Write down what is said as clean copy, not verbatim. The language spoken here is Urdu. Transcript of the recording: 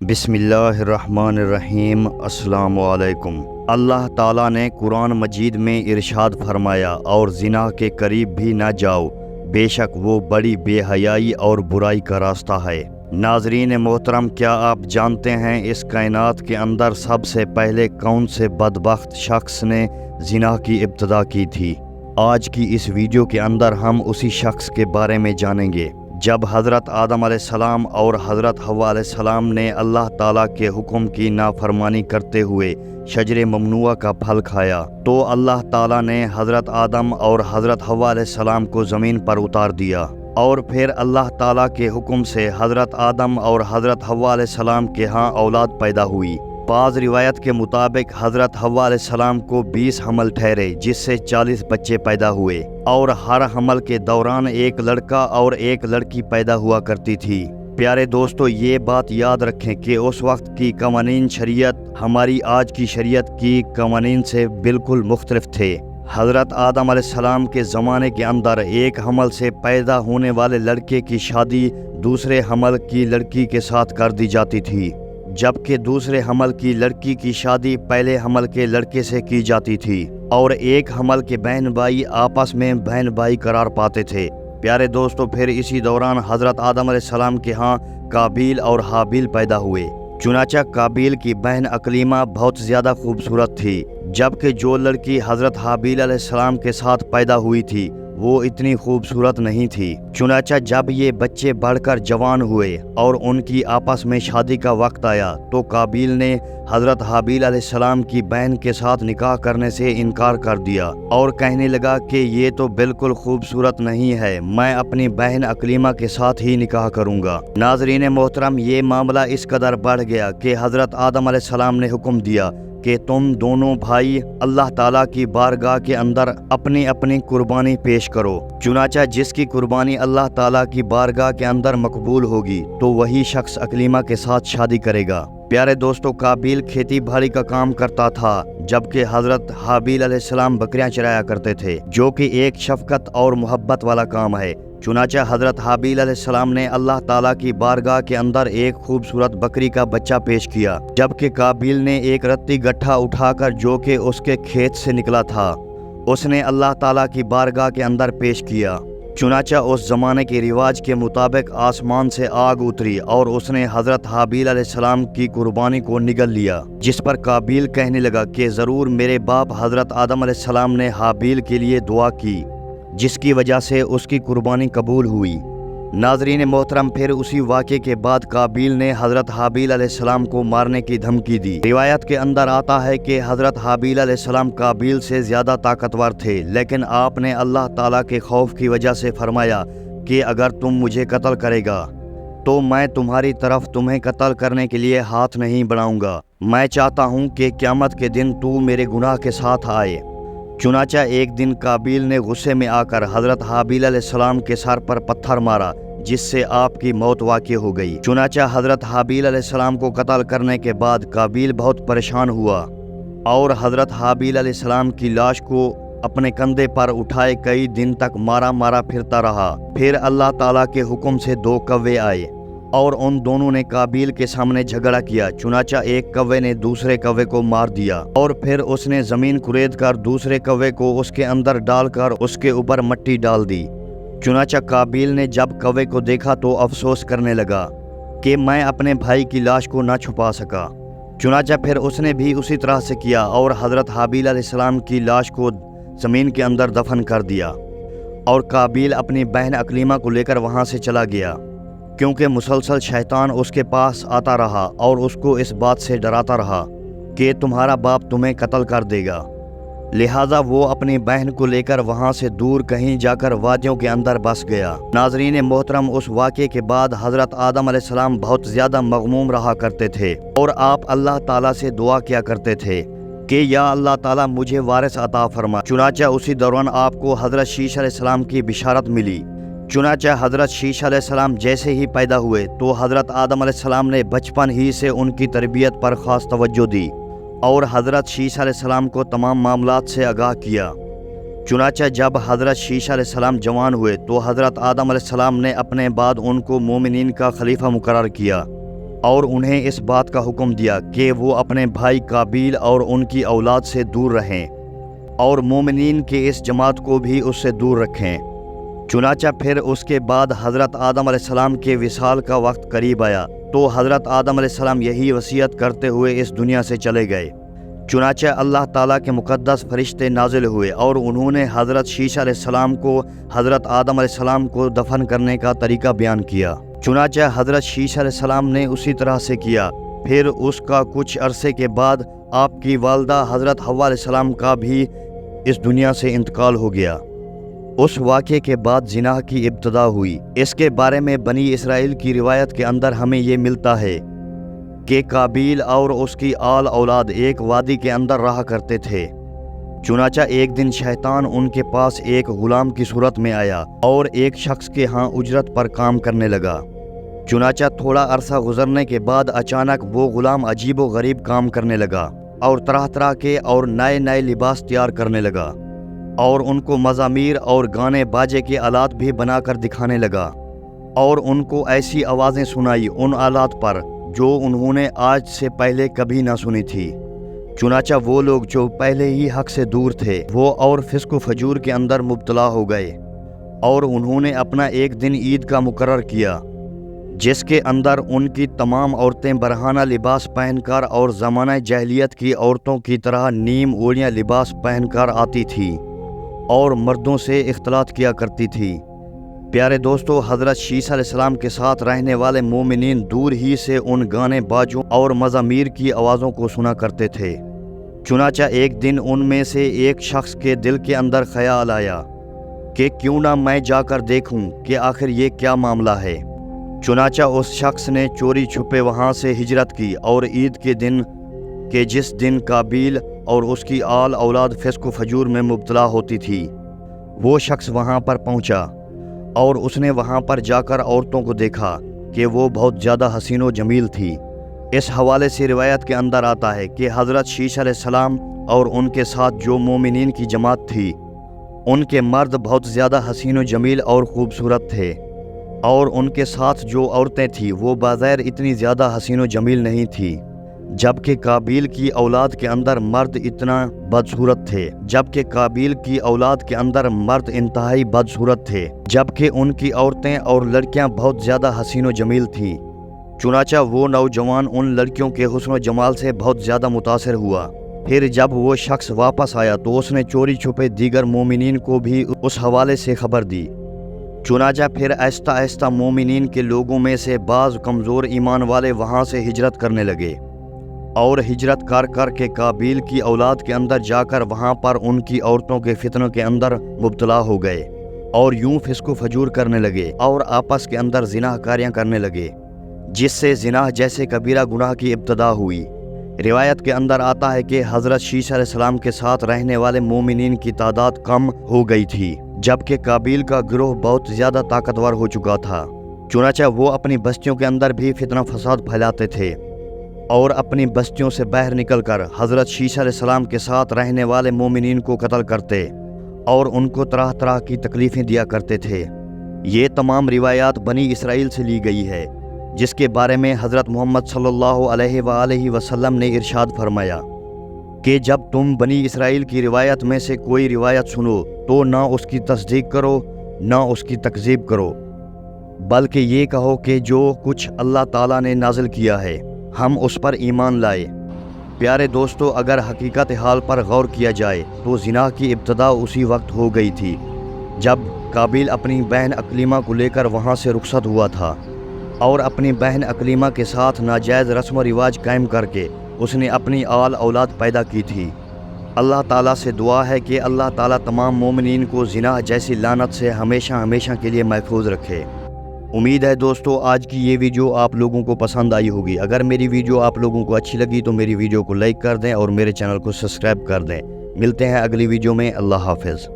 بسم اللہ الرحمن الرحیم۔ السلام علیکم۔ اللہ تعالیٰ نے قرآن مجید میں ارشاد فرمایا، اور زنا کے قریب بھی نہ جاؤ، بے شک وہ بڑی بے حیائی اور برائی کا راستہ ہے۔ ناظرین محترم، کیا آپ جانتے ہیں اس کائنات کے اندر سب سے پہلے کون سے بدبخت شخص نے زنا کی ابتدا کی تھی؟ آج کی اس ویڈیو کے اندر ہم اسی شخص کے بارے میں جانیں گے۔ جب حضرت آدم علیہ السلام اور حضرت حوا علیہ السلام نے اللہ تعالیٰ کے حکم کی نافرمانی کرتے ہوئے شجر ممنوعہ کا پھل کھایا، تو اللہ تعالیٰ نے حضرت آدم اور حضرت حوا علیہ السلام کو زمین پر اتار دیا، اور پھر اللہ تعالیٰ کے حکم سے حضرت آدم اور حضرت حوا علیہ السلام کے ہاں اولاد پیدا ہوئی۔ بعض روایت کے مطابق حضرت حوا علیہ السلام کو 20 حمل ٹھہرے، جس سے 40 بچے پیدا ہوئے، اور ہر حمل کے دوران ایک لڑکا اور ایک لڑکی پیدا ہوا کرتی تھی۔ پیارے دوستو، یہ بات یاد رکھیں کہ اس وقت کی قوانین شریعت ہماری آج کی شریعت کی قوانین سے بالکل مختلف تھے۔ حضرت آدم علیہ السلام کے زمانے کے اندر ایک حمل سے پیدا ہونے والے لڑکے کی شادی دوسرے حمل کی لڑکی کے ساتھ کر دی جاتی تھی، جبکہ دوسرے حمل کی لڑکی کی شادی پہلے حمل کے لڑکے سے کی جاتی تھی، اور ایک حمل کے بہن بھائی آپس میں بہن بھائی قرار پاتے تھے۔ پیارے دوستو، پھر اسی دوران حضرت آدم علیہ السلام کے ہاں قابیل اور حابیل پیدا ہوئے۔ چنانچہ قابیل کی بہن اکلیمہ بہت زیادہ خوبصورت تھی، جبکہ جو لڑکی حضرت حابیل علیہ السلام کے ساتھ پیدا ہوئی تھی وہ اتنی خوبصورت نہیں تھی۔ چنانچہ جب یہ بچے بڑھ کر جوان ہوئے اور ان کی آپس میں شادی کا وقت آیا، تو قابیل نے حضرت حابیل علیہ السلام کی بہن کے ساتھ نکاح کرنے سے انکار کر دیا، اور کہنے لگا کہ یہ تو بالکل خوبصورت نہیں ہے، میں اپنی بہن اکلیمہ کے ساتھ ہی نکاح کروں گا۔ ناظرین محترم، یہ معاملہ اس قدر بڑھ گیا کہ حضرت آدم علیہ السلام نے حکم دیا کہ تم دونوں بھائی اللہ تعالیٰ کی بارگاہ کے اندر اپنی اپنی قربانی پیش کرو۔ چنانچہ جس کی قربانی اللہ تعالیٰ کی بارگاہ کے اندر مقبول ہوگی تو وہی شخص اکلیمہ کے ساتھ شادی کرے گا۔ پیارے دوستو، قابیل کھیتی باڑی کا کام کرتا تھا، جبکہ حضرت حابیل علیہ السلام بکریاں چرایا کرتے تھے، جو کہ ایک شفقت اور محبت والا کام ہے۔ چنانچہ حضرت حابیل علیہ السلام نے اللہ تعالیٰ کی بارگاہ کے اندر ایک خوبصورت بکری کا بچہ پیش کیا، جبکہ قابیل نے ایک رتی گٹھا اٹھا کر جو کہ اس کے کھیت سے نکلا تھا اس نے اللہ تعالیٰ کی بارگاہ کے اندر پیش کیا۔ چنانچہ اس زمانے کے رواج کے مطابق آسمان سے آگ اتری اور اس نے حضرت حابیل علیہ السلام کی قربانی کو نگل لیا، جس پر قابیل کہنے لگا کہ ضرور میرے باپ حضرت آدم علیہ السلام نے حابیل کے لیے دعا کی، جس کی وجہ سے اس کی قربانی قبول ہوئی۔ ناظرین محترم، پھر اسی واقعے کے بعد قابیل نے حضرت حابیل علیہ السلام کو مارنے کی دھمکی دی۔ روایت کے اندر آتا ہے کہ حضرت حابیل علیہ السلام قابیل سے زیادہ طاقتور تھے، لیکن آپ نے اللہ تعالیٰ کے خوف کی وجہ سے فرمایا کہ اگر تم مجھے قتل کرے گا تو میں تمہاری طرف تمہیں قتل کرنے کے لیے ہاتھ نہیں بڑھاؤں گا، میں چاہتا ہوں کہ قیامت کے دن تو میرے گناہ کے ساتھ آئے۔ چنانچہ ایک دن قابیل نے غصے میں آ کر حضرت حابیل علیہ السلام کے سر پر پتھر مارا، جس سے آپ کی موت واقع ہو گئی۔ چنانچہ حضرت حابیل علیہ السلام کو قتل کرنے کے بعد قابیل بہت پریشان ہوا، اور حضرت حابیل علیہ السلام کی لاش کو اپنے کندھے پر اٹھائے کئی دن تک مارا مارا پھرتا رہا۔ پھر اللہ تعالیٰ کے حکم سے 2 کوے آئے، اور ان دونوں نے قابیل کے سامنے جھگڑا کیا۔ چنانچہ ایک کوے نے دوسرے کوے کو مار دیا، اور پھر اس نے زمین کھرید کر دوسرے کوے کو اس کے اندر ڈال کر اس کے اوپر مٹی ڈال دی۔ چنانچہ قابیل نے جب کوے کو دیکھا تو افسوس کرنے لگا کہ میں اپنے بھائی کی لاش کو نہ چھپا سکا۔ چنانچہ پھر اس نے بھی اسی طرح سے کیا، اور حضرت حابیل علیہ السلام کی لاش کو زمین کے اندر دفن کر دیا، اور قابیل اپنی بہن اکلیمہ کو لے کر وہاں سے چلا گیا، کیونکہ مسلسل شیطان اس کے پاس آتا رہا اور اس کو اس بات سے ڈراتا رہا کہ تمہارا باپ تمہیں قتل کر دے گا۔ لہٰذا وہ اپنی بہن کو لے کر وہاں سے دور کہیں جا کر وادیوں کے اندر بس گیا۔ ناظرین محترم، اس واقعے کے بعد حضرت آدم علیہ السلام بہت زیادہ مغموم رہا کرتے تھے، اور آپ اللہ تعالیٰ سے دعا کیا کرتے تھے کہ یا اللہ تعالیٰ مجھے وارث عطا فرما۔ چنانچہ اسی دوران آپ کو حضرت شیش علیہ السلام کی بشارت ملی۔ چنانچہ حضرت شیش علیہ السلام جیسے ہی پیدا ہوئے تو حضرت آدم علیہ السلام نے بچپن ہی سے ان کی تربیت پر خاص توجہ دی، اور حضرت شیش علیہ السلام کو تمام معاملات سے آگاہ کیا۔ چنانچہ جب حضرت شیش علیہ السلام جوان ہوئے تو حضرت آدم علیہ السلام نے اپنے بعد ان کو مومنین کا خلیفہ مقرر کیا، اور انہیں اس بات کا حکم دیا کہ وہ اپنے بھائی قابیل اور ان کی اولاد سے دور رہیں اور مومنین کے اس جماعت کو بھی اس سے دور رکھیں۔ چنانچہ پھر اس کے بعد حضرت آدم علیہ السلام کے وصال کا وقت قریب آیا تو حضرت آدم علیہ السلام یہی وصیت کرتے ہوئے اس دنیا سے چلے گئے۔ چنانچہ اللہ تعالیٰ کے مقدس فرشتے نازل ہوئے اور انہوں نے حضرت شیش علیہ السلام کو حضرت آدم علیہ السلام کو دفن کرنے کا طریقہ بیان کیا۔ چنانچہ حضرت شیش علیہ السلام نے اسی طرح سے کیا۔ پھر اس کا کچھ عرصے کے بعد آپ کی والدہ حضرت حوا علیہ السلام کا بھی اس دنیا سے انتقال ہو گیا۔ اس واقعے کے بعد زنا کی ابتدا ہوئی۔ اس کے بارے میں بنی اسرائیل کی روایت کے اندر ہمیں یہ ملتا ہے کہ قابیل اور اس کی آل اولاد ایک وادی کے اندر رہا کرتے تھے۔ چنانچہ ایک دن شیطان ان کے پاس ایک غلام کی صورت میں آیا اور ایک شخص کے ہاں اجرت پر کام کرنے لگا۔ چنانچہ تھوڑا عرصہ گزرنے کے بعد اچانک وہ غلام عجیب و غریب کام کرنے لگا اور طرح طرح کے اور نئے نئے لباس تیار کرنے لگا اور ان کو مزامیر اور گانے باجے کے آلات بھی بنا کر دکھانے لگا اور ان کو ایسی آوازیں سنائی ان آلات پر جو انہوں نے آج سے پہلے کبھی نہ سنی تھی۔ چنانچہ وہ لوگ جو پہلے ہی حق سے دور تھے وہ اور فسق و فجور کے اندر مبتلا ہو گئے اور انہوں نے اپنا ایک دن عید کا مقرر کیا جس کے اندر ان کی تمام عورتیں برہنہ لباس پہن کر اور زمانہ جاہلیت کی عورتوں کی طرح نیم اوڑیاں لباس پہن کر آتی تھی اور مردوں سے اختلاط کیا کرتی تھی۔ پیارے دوستو، حضرت شیش علیہ السلام کے ساتھ رہنے والے مومنین دور ہی سے ان گانے باجوں اور مزامیر کی آوازوں کو سنا کرتے تھے۔ چنانچہ ایک دن ان میں سے ایک شخص کے دل کے اندر خیال آیا کہ کیوں نہ میں جا کر دیکھوں کہ آخر یہ کیا معاملہ ہے۔ چنانچہ اس شخص نے چوری چھپے وہاں سے ہجرت کی اور عید کے دن کہ جس دن قابیل اور اس کی آل اولاد فسق و فجور میں مبتلا ہوتی تھی، وہ شخص وہاں پر پہنچا اور اس نے وہاں پر جا کر عورتوں کو دیکھا کہ وہ بہت زیادہ حسین و جمیل تھی۔ اس حوالے سے روایت کے اندر آتا ہے کہ حضرت شیش علیہ السلام اور ان کے ساتھ جو مومنین کی جماعت تھی ان کے مرد بہت زیادہ حسین و جمیل اور خوبصورت تھے اور ان کے ساتھ جو عورتیں تھیں وہ بظاہر اتنی زیادہ حسین و جمیل نہیں تھی، جبکہ قابیل کی اولاد کے اندر مرد اتنا بدصورت تھے انتہائی بدصورت تھے، جبکہ ان کی عورتیں اور لڑکیاں بہت زیادہ حسین و جمیل تھیں۔ چنانچہ وہ نوجوان ان لڑکیوں کے حسن و جمال سے بہت زیادہ متاثر ہوا۔ پھر جب وہ شخص واپس آیا تو اس نے چوری چھپے دیگر مومنین کو بھی اس حوالے سے خبر دی۔ چنانچہ پھر آہستہ آہستہ مومنین کے لوگوں میں سے بعض کمزور ایمان والے وہاں سے ہجرت کرنے لگے اور ہجرت کر کر کے قابیل کی اولاد کے اندر جا کر وہاں پر ان کی عورتوں کے فتنوں کے اندر مبتلا ہو گئے اور یوں فسق و فجور کرنے لگے اور آپس کے اندر زنا کاریاں کرنے لگے، جس سے زنا جیسے کبیرہ گناہ کی ابتدا ہوئی۔ روایت کے اندر آتا ہے کہ حضرت شیش علیہ السلام کے ساتھ رہنے والے مومنین کی تعداد کم ہو گئی تھی، جبکہ قابیل کا گروہ بہت زیادہ طاقتور ہو چکا تھا۔ چنانچہ وہ اپنی بستیوں کے اندر بھی فتنہ فساد پھیلاتے تھے اور اپنی بستیوں سے باہر نکل کر حضرت شیش علیہ السلام کے ساتھ رہنے والے مومنین کو قتل کرتے اور ان کو طرح طرح کی تکلیفیں دیا کرتے تھے۔ یہ تمام روایات بنی اسرائیل سے لی گئی ہے، جس کے بارے میں حضرت محمد صلی اللہ علیہ وآلہ وسلم نے ارشاد فرمایا کہ جب تم بنی اسرائیل کی روایت میں سے کوئی روایت سنو تو نہ اس کی تصدیق کرو نہ اس کی تکذیب کرو، بلکہ یہ کہو کہ جو کچھ اللہ تعالیٰ نے نازل کیا ہے ہم اس پر ایمان لائے۔ پیارے دوستو، اگر حقیقت حال پر غور کیا جائے تو زنا کی ابتدا اسی وقت ہو گئی تھی جب قابیل اپنی بہن اکلیمہ کو لے کر وہاں سے رخصت ہوا تھا اور اپنی بہن اکلیمہ کے ساتھ ناجائز رسم و رواج قائم کر کے اس نے اپنی آل اولاد پیدا کی تھی۔ اللہ تعالیٰ سے دعا ہے کہ اللہ تعالیٰ تمام مومنین کو زنا جیسی لعنت سے ہمیشہ ہمیشہ کے لیے محفوظ رکھے۔ امید ہے دوستو آج کی یہ ویڈیو آپ لوگوں کو پسند آئی ہوگی۔ اگر میری ویڈیو آپ لوگوں کو اچھی لگی تو میری ویڈیو کو لائک کر دیں اور میرے چینل کو سبسکرائب کر دیں۔ ملتے ہیں اگلی ویڈیو میں۔ اللہ حافظ۔